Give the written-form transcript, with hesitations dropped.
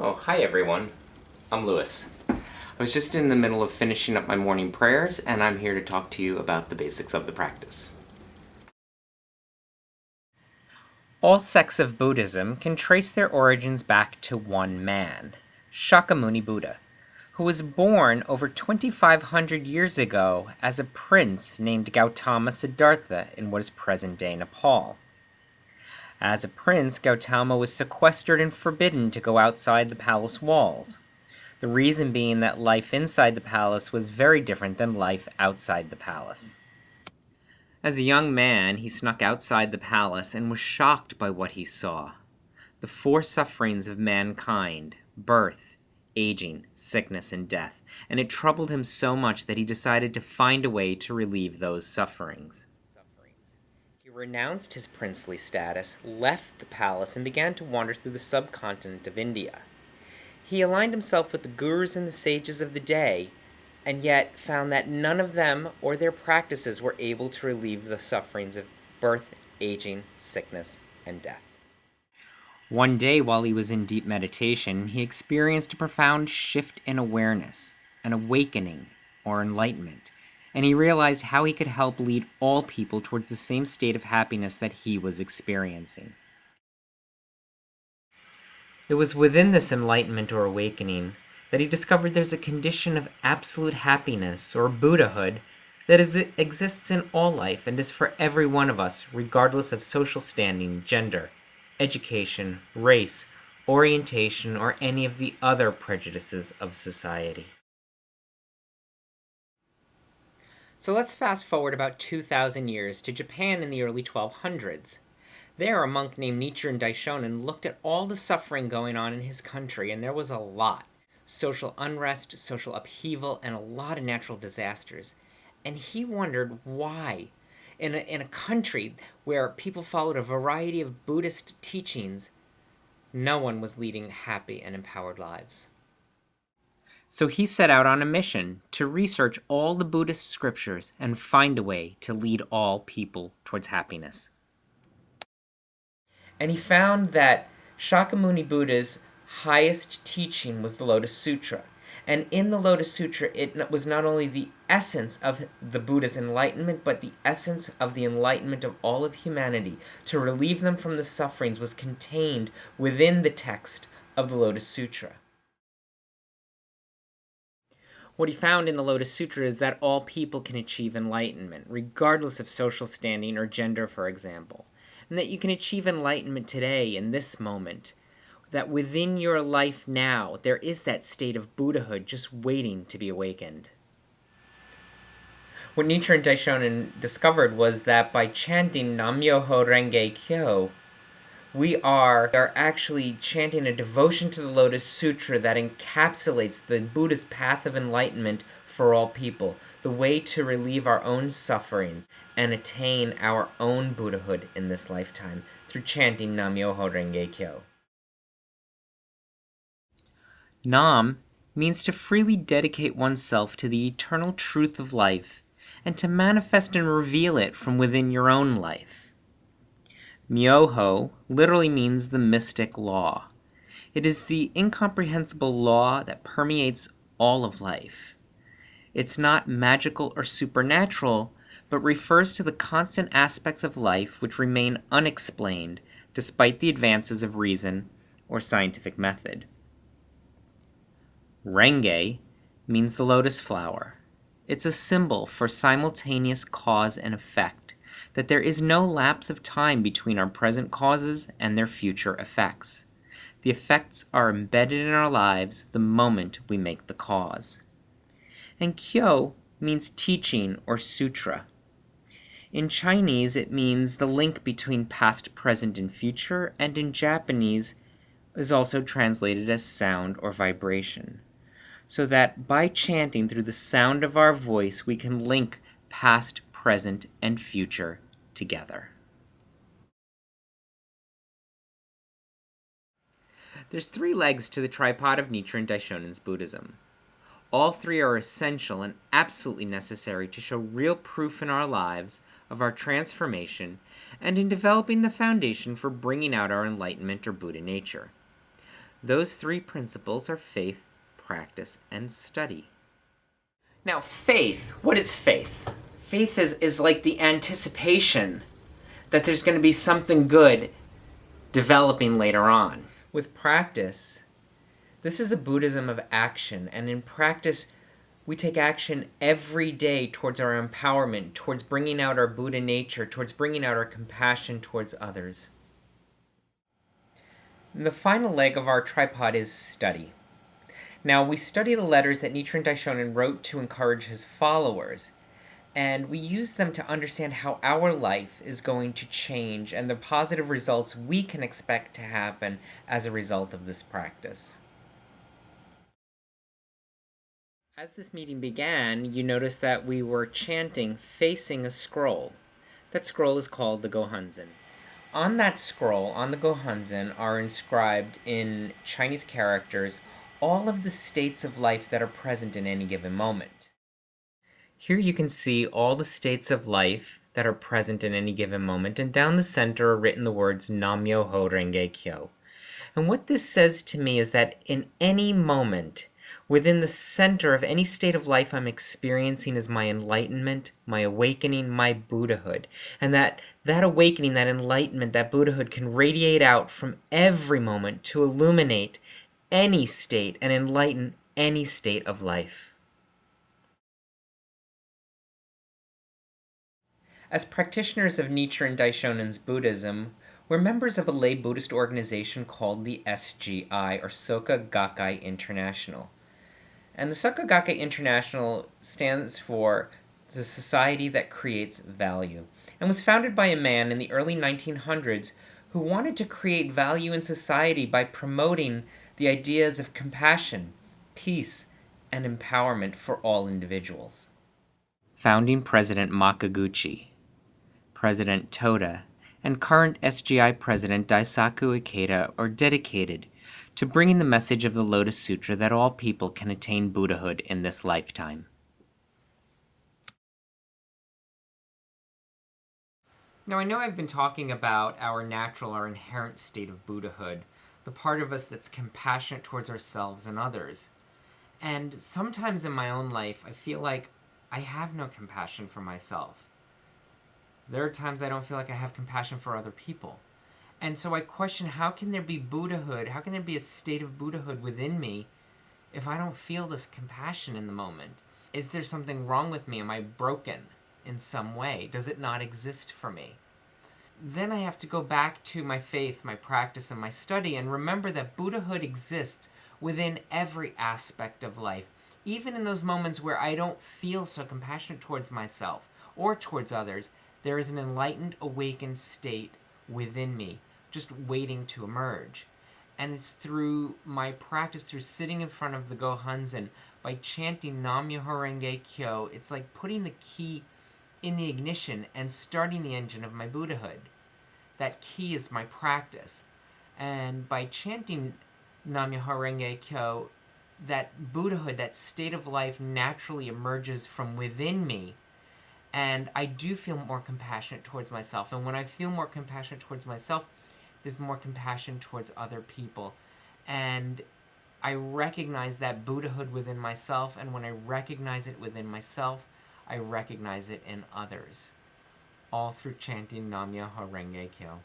Oh, hi everyone. I'm Lewis. I was just in the middle of finishing up my morning prayers, and I'm here to talk to you about the basics of the practice. All sects of Buddhism can trace their origins back to one man, Shakyamuni Buddha, who was born over 2,500 years ago as a prince named Gautama Siddhartha in what is present-day Nepal. As a prince, Gautama was sequestered and forbidden to go outside the palace walls. The reason being that life inside the palace was very different than life outside the palace. As a young man, he snuck outside the palace and was shocked by what he saw. The four sufferings of mankind: birth, aging, sickness, and death, and it troubled him so much that he decided to find a way to relieve those sufferings. He renounced his princely status, left the palace, and began to wander through the subcontinent of India. He aligned himself with the gurus and the sages of the day, and yet found that none of them or their practices were able to relieve the sufferings of birth, aging, sickness, and death. One day, while he was in deep meditation, he experienced a profound shift in awareness, an awakening or enlightenment, and he realized how he could help lead all people towards the same state of happiness that he was experiencing. It was within this enlightenment or awakening that he discovered there's a condition of absolute happiness or Buddhahood that exists in all life and is for every one of us, regardless of social standing, gender, education, race, orientation, or any of the other prejudices of society. So let's fast forward about 2,000 years to Japan in the early 1200s. There, a monk named Nichiren Daishonin looked at all the suffering going on in his country, and there was a lot. Social unrest, social upheaval, and a lot of natural disasters. And he wondered why, in a country where people followed a variety of Buddhist teachings, no one was leading happy and empowered lives. So he set out on a mission to research all the Buddhist scriptures and find a way to lead all people towards happiness. And he found that Shakyamuni Buddha's highest teaching was the Lotus Sutra. And in the Lotus Sutra, it was not only the essence of the Buddha's enlightenment, but the essence of the enlightenment of all of humanity. To relieve them from the sufferings was contained within the text of the Lotus Sutra. What he found in the Lotus Sutra is that all people can achieve enlightenment, regardless of social standing or gender, for example. And that you can achieve enlightenment today, in this moment. That within your life now, there is that state of Buddhahood just waiting to be awakened. What Nichiren Daishonin discovered was that by chanting Nam-myoho Renge Kyo, we are actually chanting a devotion to the Lotus Sutra that encapsulates the Buddha's path of enlightenment for all people, the way to relieve our own sufferings and attain our own Buddhahood in this lifetime through chanting Nam-myoho Renge Kyo. Nam means to freely dedicate oneself to the eternal truth of life and to manifest and reveal it from within your own life. Myoho literally means the mystic law. It is the incomprehensible law that permeates all of life. It's not magical or supernatural, but refers to the constant aspects of life which remain unexplained despite the advances of reason or scientific method. Renge means the lotus flower. It's a symbol for simultaneous cause and effect, that there is no lapse of time between our present causes and their future effects. The effects are embedded in our lives the moment we make the cause. And Kyo means teaching or sutra. In Chinese, it means the link between past, present, and future, and in Japanese is also translated as sound or vibration. So that by chanting through the sound of our voice, we can link past, present, and future together. There's 3 legs to the tripod of Nichiren Daishonin's Buddhism. All 3 are essential and absolutely necessary to show real proof in our lives of our transformation and in developing the foundation for bringing out our enlightenment or Buddha nature. Those three principles are faith, practice, and study. Now, faith, what is faith? Faith is like the anticipation that there's going to be something good developing later on. With practice, this is a Buddhism of action, and in practice, we take action every day towards our empowerment, towards bringing out our Buddha nature, towards bringing out our compassion towards others. And the final leg of our tripod is study. Now, we study the letters that Nichiren Daishonin wrote to encourage his followers, and we use them to understand how our life is going to change and the positive results we can expect to happen as a result of this practice. As this meeting began, you notice that we were chanting facing a scroll. That scroll is called the Gohonzon. On that scroll, on the Gohonzon, are inscribed in Chinese characters all of the states of life that are present in any given moment. Here you can see all the states of life that are present in any given moment, and down the center are written the words Nam-myoho Renge Kyo. And what this says to me is that in any moment, within the center of any state of life I'm experiencing is my enlightenment, my awakening, my Buddhahood. And that awakening, that enlightenment, that Buddhahood can radiate out from every moment to illuminate any state and enlighten any state of life. As practitioners of Nichiren Daishonin's Buddhism, we're members of a lay Buddhist organization called the SGI, or Soka Gakkai International. And the Soka Gakkai International stands for the Society That Creates Value, and was founded by a man in the early 1900s who wanted to create value in society by promoting the ideas of compassion, peace, and empowerment for all individuals. Founding President Makaguchi, President Toda, and current SGI President Daisaku Ikeda are dedicated to bringing the message of the Lotus Sutra that all people can attain Buddhahood in this lifetime. Now, I know I've been talking about our natural, our inherent state of Buddhahood, the part of us that's compassionate towards ourselves and others. And sometimes in my own life, I feel like I have no compassion for myself. There are times I don't feel like I have compassion for other people. And so I question, how can there be Buddhahood? How can there be a state of Buddhahood within me if I don't feel this compassion in the moment? Is there something wrong with me? Am I broken in some way? Does it not exist for me? Then I have to go back to my faith, my practice, and my study and remember that Buddhahood exists within every aspect of life. Even in those moments where I don't feel so compassionate towards myself or towards others, there is an enlightened, awakened state within me, just waiting to emerge. And it's through my practice, through sitting in front of the Gohonzon, by chanting Nam-myoho Renge Kyo, it's like putting the key in the ignition and starting the engine of my Buddhahood. That key is my practice. And by chanting Nam-myoho Renge Kyo, that Buddhahood, that state of life naturally emerges from within me. And I do feel more compassionate towards myself. And when I feel more compassionate towards myself, there's more compassion towards other people. And I recognize that Buddhahood within myself, and when I recognize it within myself, I recognize it in others. All through chanting Nam-myoho Renge Kyo.